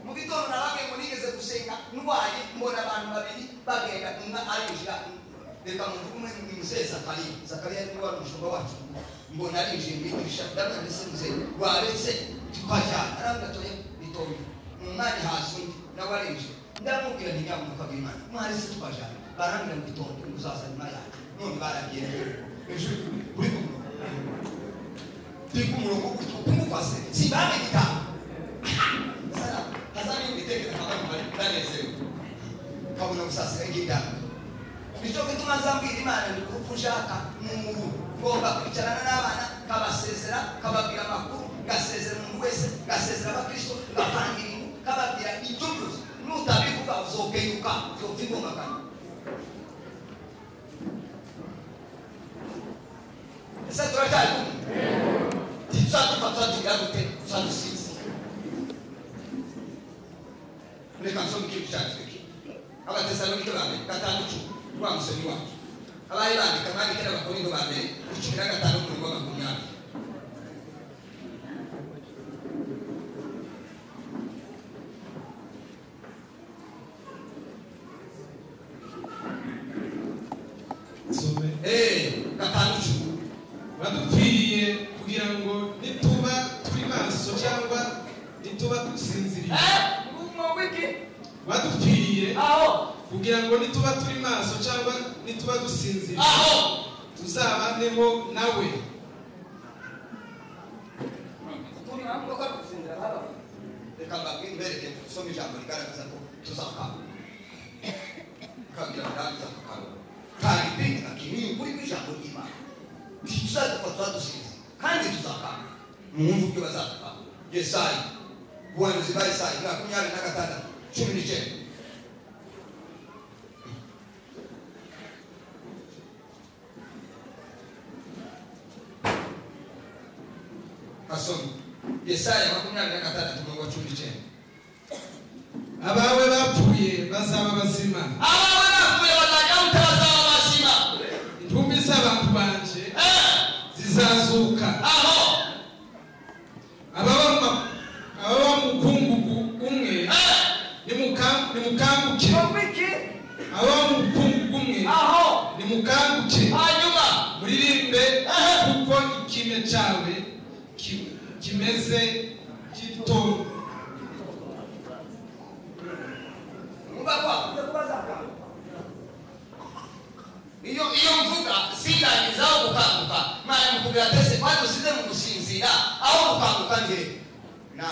mu gitondo nabage ngo nigeze gusenga ndwaye mbona abantu babiri bagenda umwe arinjira reka muntu umwe ni Museza Zakariya ni wari umushumba wacu mbona arinjiye mu idirisha ndabona mbese muze waretse tukajya arangatoye bitoye mu mwanya hasi nawe arinjiye ndamubwira nti nyamuka b'Imana mwarese tukajya barambira mu gitondo uzaza nyuma yacu none baragiye ejo kuri kumuroko kumufase sibame gitabo sana hazani ubitekera kama ndanezerewe kabona usasa ngindana bicho bituma zambira Imana ni kufushaka mu ngomba kwicarana n'abana kabasezera kababwira amakuru gasezera umuntu wese gasezera abakristo bapangira kababwira ibyo byose nutabivuga uzokeyuka uzofigoma kana esa turakari Satu patatu gute satu sisi reka nsome ikintu cyanditswe Abatesalonike ba mbere 5:10 wa musoni wacu abaye bandika bandikira Abakorinto ba mbere 15:20 some 5:10 badupfiriye kugira ngo nituba turi maso cyangwa nituba dusinziriye badupfiriye kugira ngo nituba turi maso cyangwa nituba dusinziriye tuzabaneho nawe reka mbabwire mbereke tusome ijambo rigaragaza ko tuzakaba kagira ndaza kukaba kandi pinga kinini kuri ijambo ry'Imana tuzadufata dusize kandi tuzakaba mwumva ibyo bazakaba Yesaya ubuhanuzi bwa Yesaya 26:19 Asome Yesaya 26:19 abawe bapfuye bazaba bazima intumbi z'abantu banje zizazuka ababa mukungugu umwe nimukanguke ababa mukungugu umwe nimukanguke muririmbe kuko ikime cyawe kimeze gito iyo mvuga sindangiza aho gukanguka mwari mukubwira tese kwani usize mu gusinzira aho gukanguka ngire na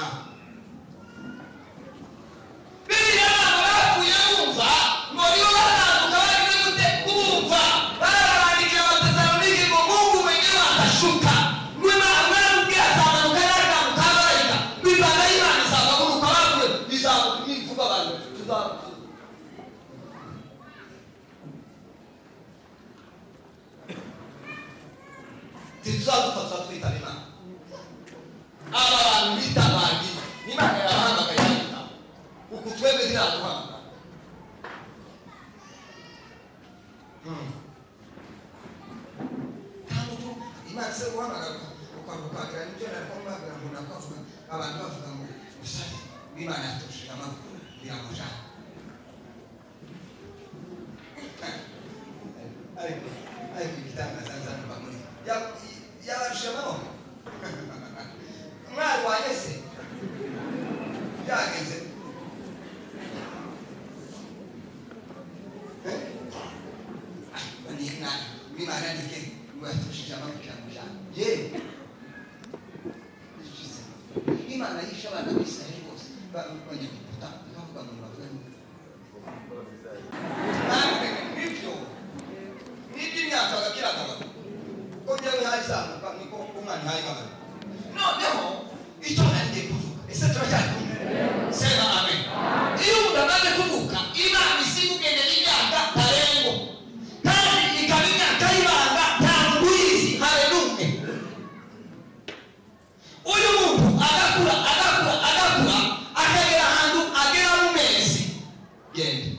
biriya bapfuye bumva ngo iyo bakanguka bari gute bumva barabandikira Abatesalonike ngo Mungu mwenyewe atashuka mwambia zamanuka yarakanguka barayika bibana Imana izabaguruka bakwe bizavuga abantu tuzadufata twitana Imana. Aba bantu bitabagi Imana yabahamagaye yita uku twebwe ziraduhamagara. Tamutu Imana se guhamagara ukavuga n'ibyo nakombaga ngo nakavuga abantu bavuga ngo usari Imana yatushije amakuru biramuja. Ariko igitangaza nzanumva muri yabashamaho mwarwanye se byageze Imana ndike watushije amakuru biramuja. Imana yishe abana b'Isiraheli bose banyegiputa bavuga ngo bavuga n'ibyo imyaka bagiraga ko njyewe hazamuka niko umwana hayigaga. Noneho icyo nangiye kuvuga ese turacyari kumwe sema amen. Iyo udamaze kuvuka Imana isimugenera imyaka tarengo kandi ikaba imyaka y'ibanga ntabwo uyizi. Haleluya. Uyu muntu agakura akagera ahantu agera mu mezi genda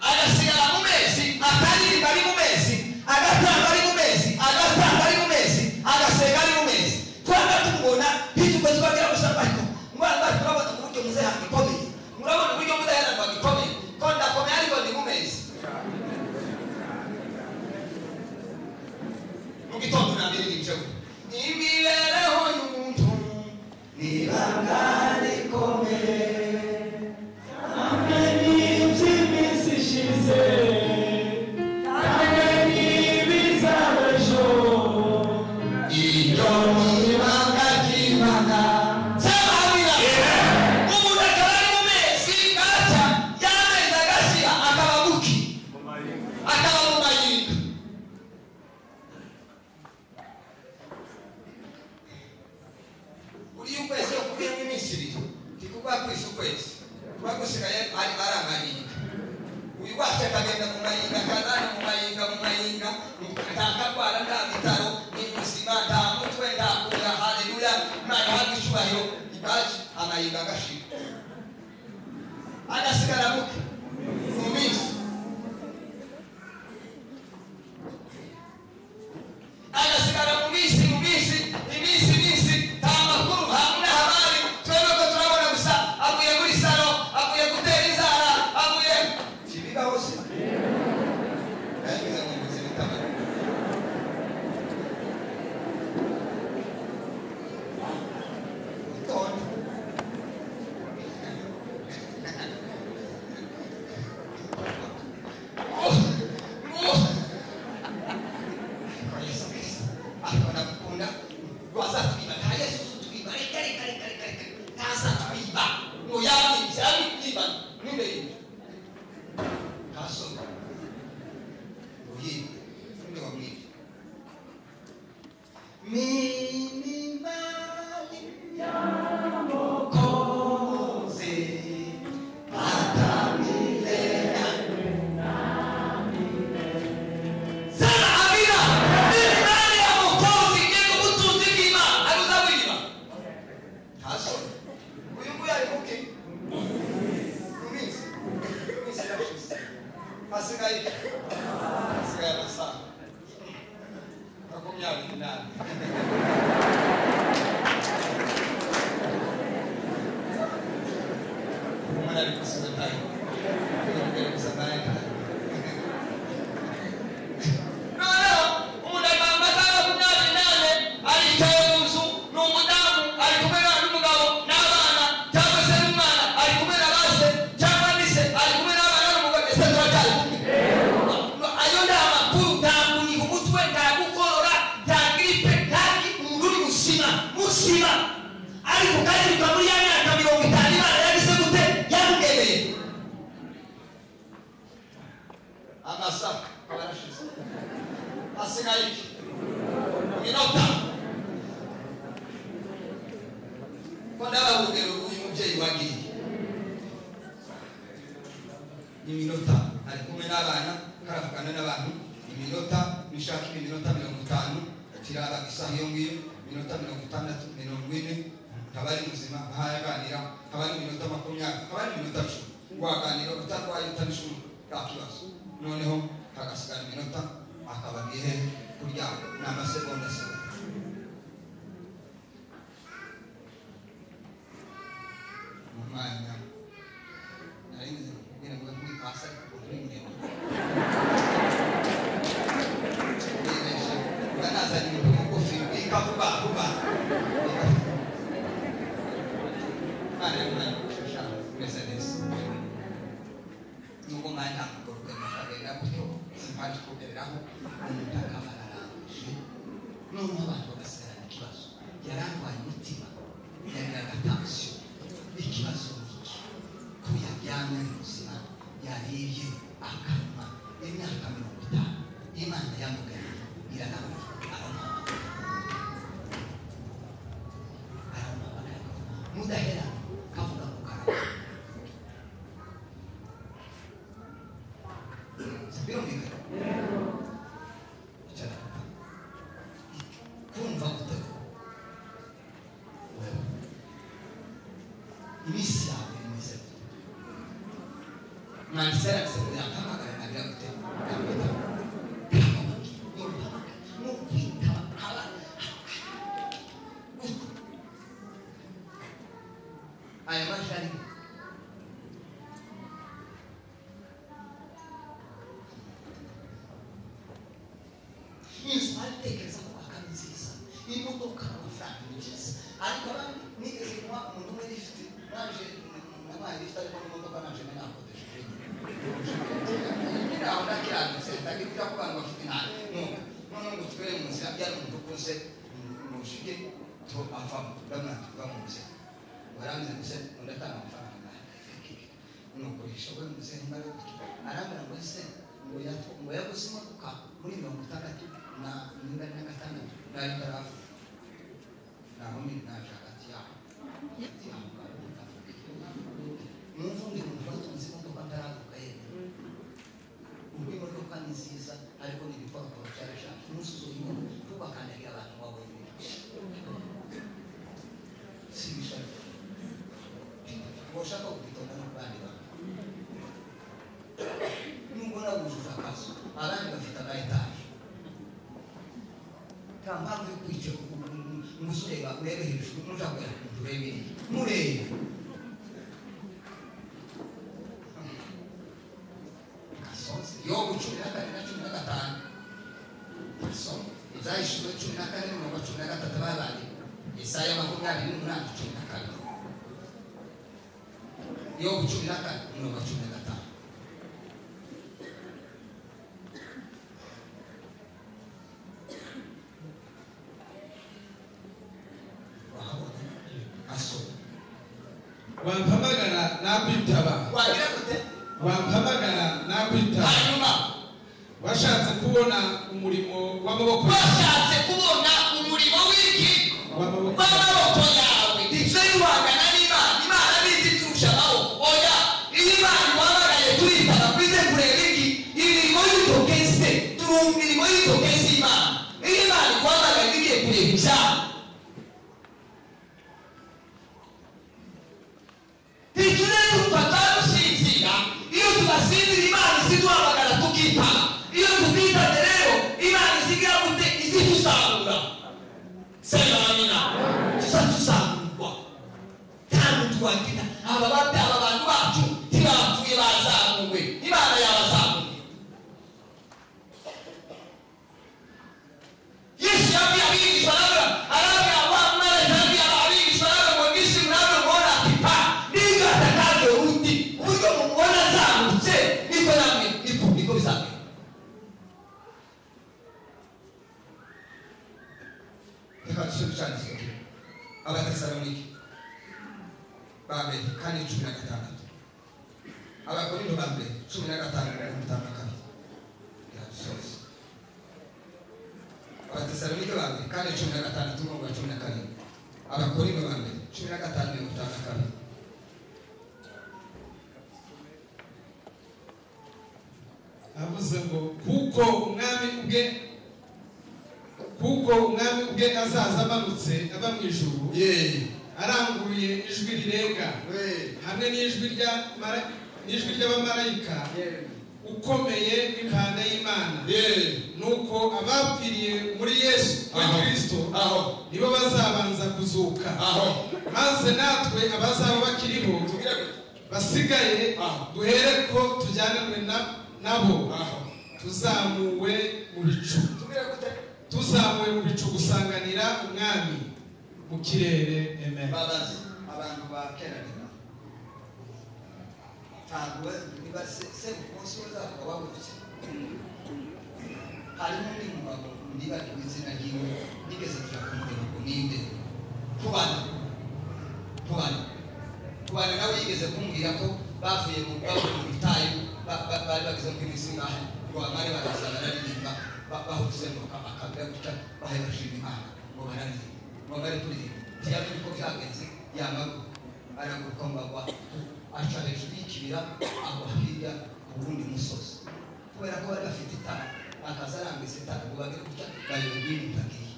agasigara mu mezi akaririmba ari mu mezi agatamba ari mu mezi agatamba ari mu mezi agasega ari mu mezi twaba tumubona hituko twagira gusaba ariko mwana turabona uburyo muze hagikomeye murabona uburyo mudahera ngo gikomeye ko ndakomeye ariko ni mu mezi mu gitondo nambere n'ibyo imibereho y'umuntu nibanga rikomeye iminota ari kumwe n'abana karavugana n'abantu iminota nishaka iminota 50 kirara isaha iyo ngiyo minota 60 40 kabari muzima bahayaganira kabari minota 20 kabari minota 10 waganira utarwaye utanishumu kakibazo noneho hagasigara minota akabagiye kurya n'amasegonda se mumanya narinze ngene ngo kwipasa kurimwe banaza ni mu kofi ikavuga vuga mana shasha Mercedes nuko manya kuruka makabera kuko simpati kugereraho umutakabararanje none abantu bagasarana ikibazo yarangwaye umutima yariraga tension ikibazo iki kuya byamye ubuzima yariye akanwa imyaka 50 Imana yamugana iranaho mudahera kavuga kukara sabiro mika icara kumva gutego imisi yawe imeze manisera sebya kamagara nagira gutego aya mashari insmali tekereza ko akanziza imodoka amafaranga n'icese ariko abandi nigeze kuba umuntu umwe lifti naje nabaye lifti ariko n'imodoka naje nakodesha ngira aho ndakiranutse ndagira ko abantu bafite none ngo twere mu nzira byari umuntu ukuze mushige to avamo ndamwatuka mu nzira waranze gusa ndatanga amafaranga nukoresha we muze mbare arambira ngo se ngo yaguze imodoka muri 60 na ningana na gatandatu nari tarafu naho mimi naje hagati yaho n'uvundi mu batunzi imodoka taravuga yene ubwo imodoka ni nziza ariko ni ibipapuro cyarashaje umusuzo yimo tubakandagira abantu babonye sibishaka boshaka kubitonda no kubandi bantu nubona bujuza kaso abandi bafite abayetaje kampamvu y'ukwica umusore urebe hejuru n'ushaka kureba murebe kasonse yo gucumira kandi na 15 kasonse izayishwe 14 no 13 babandi Isaya 28 yo gucumira kandi no 15 wampamagara nakwitaba wagira gute wampamagara nakwitaba hanyuma washatse kubona umurimo w'amaboko washatse kubona umurimo w'iki w'amaboko yawe icyo yuhangana n'Imana bizi turushaho oya iyo Imana wabagaye turitana kwize kureba iki imirimo y'itokese imirimo y'itokese Imana iyo Imana wabagaye bigiye kureba ibyaha Tijureni tupata gusinzira iyo tubasinzira Imana isiduhamagara tukitana iyo tukita rero Imana isigira gute izitusangura sema amina tusatusangurwa kandi tuwagira aba bantu bacu ntibapfuye bazamuwe Imana yabazamuye Yesu yabwiye abigishwa arabwira abana yabwiye abigishwa ngo nisi murabona mbona pipa nigatakaje uruti uburyo mubona azamutse niko namwe niko bizamera reka dusubire cyandike Abatesalonike bambere kandi 16 Abakorinto bambere 15:52 yasoze Abatesalonike bambere kandi 16:12 Abakorinto bambere 15:52 avuze ngo kuko umwami ubwe kuko umwami ubwe azaza amanutse ava mu ijuru aranguruye ijwi rirenga hamwe n'ijwi ry'abamarayika ukomeye impanda y'Imana. Nuko abapfiriye muri Yesu Kristo nibo bazabanza kuzuka, maze natwe abazaba bakiriho basigaye duhere ko tujyananwe nabo tuzamuwe mu bicu gusanganira umwami mu kirere. Amen. Abantu ba Canada ntabwo niba se umunsi uzaba wabutse harimo n'umugabo niba izina ryiwe nigeze turakumenya ngo ninde kubana nawe yigeze kumbwira ko bavuye mu bitayu bari bageze mu imisima ngo amare barazana aririmba bahuzenguka akabya guca bahebashira Imana ngo bararirimba ngo bari kuririmba tiyaje ko byagenze yamago araguruka mbagwa aca hejuru y'ikibira aho hirya ubundi musozi kubera ko bari bafite itara akaza arambise itara ngo bagere guca bayoboye imitagiye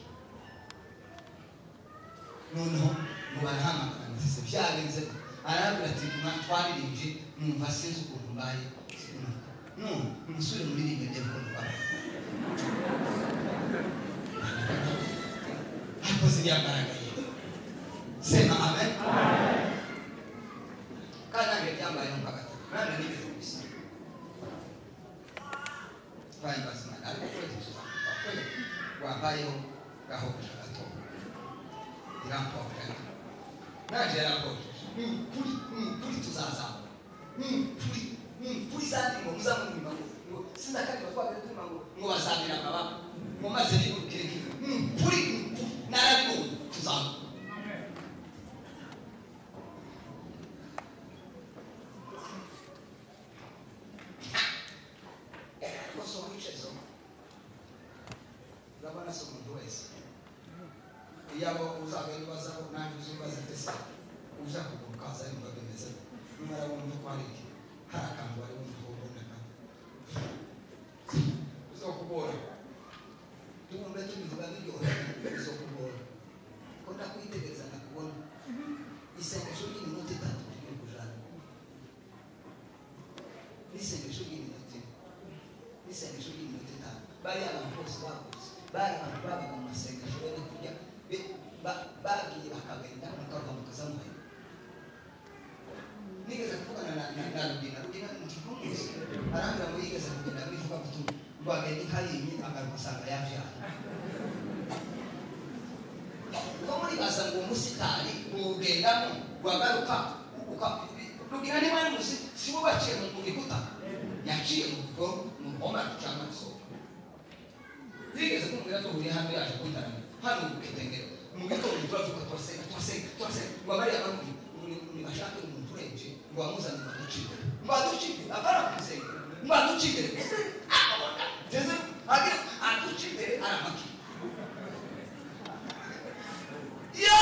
noneho ngo barahamagara ndetse byagenze arabwira ati twaririmbye numva sinzi ukuntu mbaye umusore muririmbe ngiye kumva akoze yagaragaye sema amen. Kana ngebyambaye mpagata nane nigeze kubisa bayi basana ariko kwete wambayeho gahoka gato irampo kandi naje yarakoze kuri tuzaza kuri sandi ngo muzamunyuma ngo sinakari bakwabe tuma ngo bazamira baba ngo maze ni ukireke kuri narabwo tuzaza yabo uzagenda bazaho nanjye uzubaza ndetse uza kugurukaza ari mbabemeza numara wumva ko ari harakantu bari wumva uboneka uzokubora tumbe tubivuga n'iryohe uzokubora ko ndakwitegereza nakubona isengesho ry'iminota 3 turi kujana isengesho ry'iminota 5 bari abantu bose bakuze bari abantu babaga mu masengesho yo kujya bagiye bakagenda bakava mu kazamuye nigeze kuvugana na Rugina n'umucuruzi arambwira ngo yigeze kugenda bivuga ko rwagenda ikayinyi agaruka usanga yavyana ko muri basa ngo umusitari ugendamo rwagaruka Rugina ni mwana musi sibo baciye mu gikuta yaciye mu bigo mu bomba cyangwa so yigeze kumubwira ko uri hano yaje kuntarana hano ukitengera mu gitondo turavuga twase babari abantu ni bashaka umuntu urenje ngo amuzane baducike abara kuzenga baducike akabona teze agira aducike aramaki yo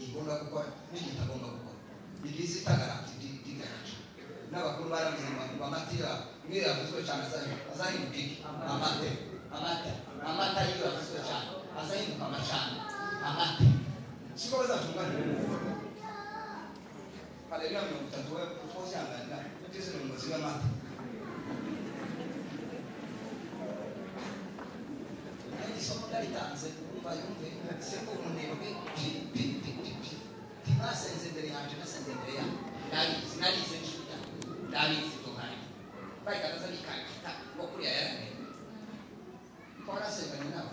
igomba gukora n'igitagomba gukora igisi tagara digaraje n'abakuru baramuzima bamatira ngiye yavuzwe cyane azahinduka amata yiyo yavuzwe cyane azahinduka amacana amata siko bazatungana haleluya 30 we kutoziangalia ndizo ni muzima amata ndi somo dalitanze umva yumve siko umunebwe timasenze mbere yanje nasenze mbere ya narize nshuta narize tohari bai kataza nikakita ngokuri yarane kora sengane nawe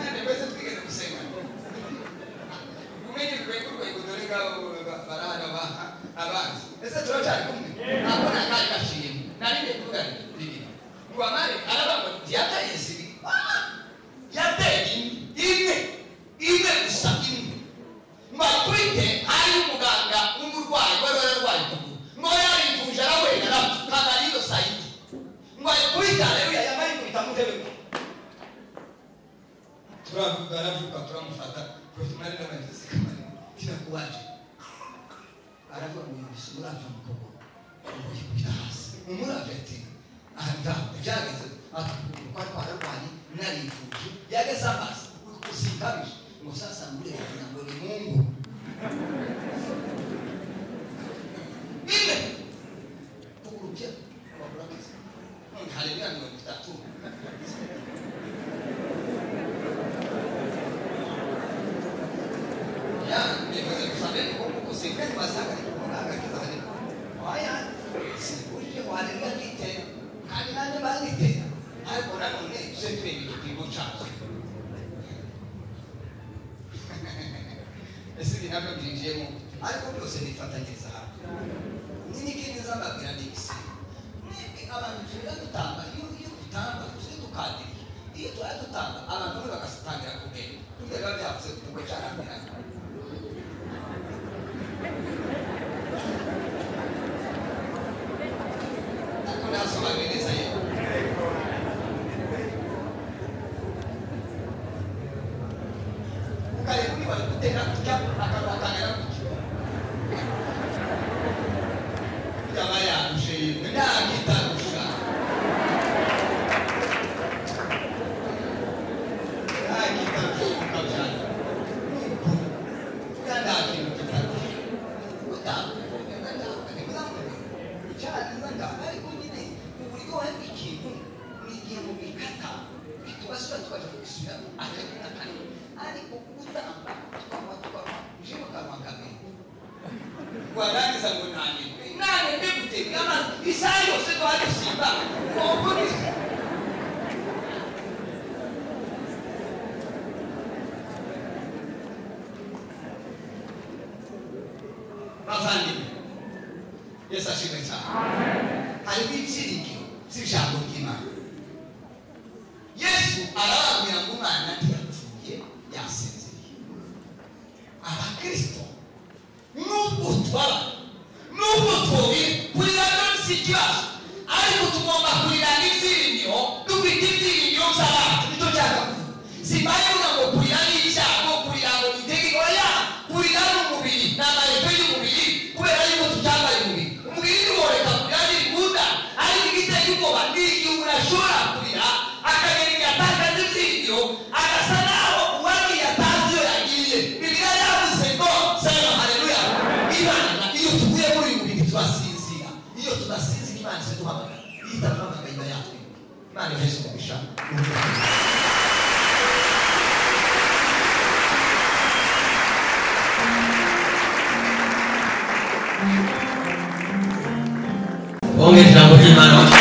amen bese twigeze gusenga umenye kweko dorega barana ba abanzi ese turacari kumwe nabona kari gashiye narinde kugana bibi Guamare araba yataye sibi yataye imwe usakini mbakwite ari muganga umurwayi wari wararwaye ngo yarivuje arawera nakana riro saidi ngo akwita rero yamaye kwita mutebe turavuga turamufata protimari n'abandisi kamari kinakuwaje aravuga ngo bisura cy'umukobwa ngo yikubita hasi umurabete anda byageze atwara kwarwani narivuje yageze amazi usikabije ngo sasa mure ngo ni Mungu ile kurukia kwa kurabisa haleluya ni mtatu ya niweze kusabeni kwa kusikeni mazaka ni kunaga kizani haya sikuje haleluya nite kandi nande banite ariko nanone setwe ibintu cyazo ese binabyo byinjiyemo ariko byose bifatanyiriza hamwe nini kindi zambabwira n'ibisi mwebwe abantu tujya dutanga iyo dutanga tujya tukadira iyo tujya dutanga abantu bagatangira kugenda tugera byavuze kuko cyarambiranye ariko nasobanura neza yewe ukari kuri bari gutera kujya akabakanira kujya yaba yandushe ntagitarusha ukabyana nta kintu kitarusha ariko nyine uburyohe bw'ikintu ni igihe mu bikata bitubasura tukaja kubisubira akagenda kane ariko gutamba tukaba njyewe kamagabe warangiza ngo nane mbegute kama isaha yose twadusimba ngo ni bavandimwe Yesu ashimwe cyane hari ibyiringiro by'ijambo ry'Imana Yesu arababwira ngo umwana ntiyapfuye yasinziriye abakristo nubwo twaba nubwo twobi kurira si ikibazo ariko tugomba kurira n'ibyiringiro dufite ibyiringiro by'abantu nicyo cyaka simbaye ngo kurira n'icyago kurira ngo itegeko ya kurira n'umubiri n'amarebe y'umubiri kubera yuko tutambaye umubiri ntiworeka kurira n'ibunda ariko igiteye ubwoba ni igihe umuntu ashobora kurira akagenda atakaza ibyiringiro agasa naho uwagiye atazi iyo yagiye bibiliya yavuze ngo sema haleluya Imana iyo tuvuye muri uyu mubiri turasinzira iyo tudasinzira Imana izaduhamagara iyo itaduhamagara iba yatwe Imana iheze umugisha Ijambo ry'Imana